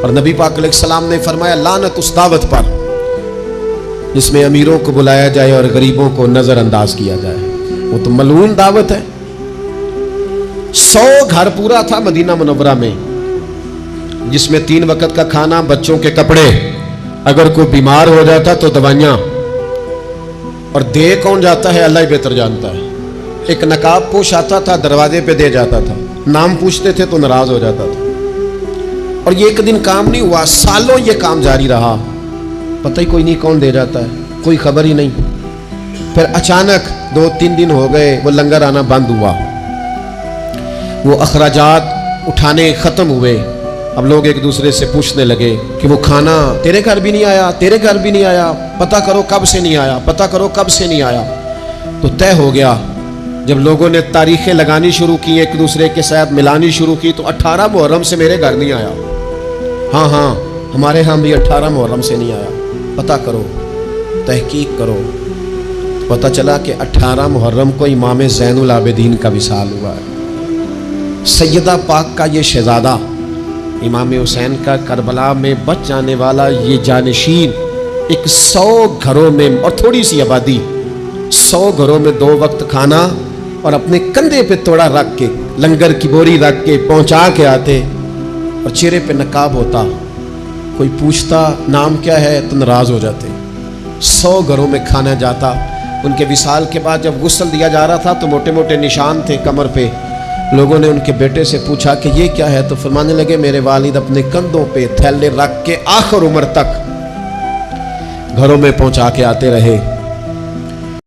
اور نبی پاک علیہ السلام نے فرمایا لعنت اس دعوت پر جس میں امیروں کو بلایا جائے اور غریبوں کو نظر انداز کیا جائے، وہ تو ملعون دعوت ہے۔ 100 گھر پورا تھا مدینہ منورہ میں، جس میں 3 وقت کا کھانا، بچوں کے کپڑے، اگر کوئی بیمار ہو جاتا تو دوائیاں، اور دے کون جاتا ہے اللہ ہی بہتر جانتا ہے۔ ایک نقاب پوش آتا تھا، دروازے پہ دے جاتا تھا، نام پوچھتے تھے تو ناراض ہو جاتا تھا۔ اور یہ ایک دن کام نہیں ہوا، سالوں یہ کام جاری رہا، پتہ ہی کوئی نہیں کون دے جاتا ہے، کوئی خبر ہی نہیں۔ پھر اچانک 2-3 دن ہو گئے، وہ لنگر آنا بند ہوا، وہ اخراجات اٹھانے ختم ہوئے۔ اب لوگ ایک دوسرے سے پوچھنے لگے کہ وہ کھانا تیرے گھر بھی نہیں آیا، تیرے گھر بھی نہیں آیا، پتہ کرو کب سے نہیں آیا، پتہ کرو کب سے نہیں آیا۔ تو طے ہو گیا، جب لوگوں نے تاریخیں لگانی شروع کی، ایک دوسرے کے ساتھ ملانی شروع کی، تو 18 محرم سے میرے گھر نہیں آیا، ہاں ہمارے ہاں بھی 18 محرم سے نہیں آیا، پتہ کرو، تحقیق کرو۔ پتہ چلا کہ 18 محرم کو امام زین العابدین کا وصال ہوا ہے۔ سیدہ پاک کا یہ شہزادہ، امام حسین کا کربلا میں بچ جانے والا یہ جانشین، ایک 100 گھروں میں اور تھوڑی سی آبادی، 100 گھروں میں 2 وقت کھانا، اور اپنے کندھے پہ توڑا رکھ کے، لنگر کی بوری رکھ کے پہنچا کے آتے، اور چہرے پہ نقاب ہوتا، کوئی پوچھتا نام کیا ہے تو ناراض ہو جاتے۔ 100 گھروں میں کھانا جاتا۔ ان کے وصال کے بعد جب غسل دیا جا رہا تھا تو موٹے موٹے نشان تھے کمر پہ۔ لوگوں نے ان کے بیٹے سے پوچھا کہ یہ کیا ہے، تو فرمانے لگے میرے والد اپنے کندھوں پہ تھیلے رکھ کے آخر عمر تک گھروں میں پہنچا کے آتے رہے۔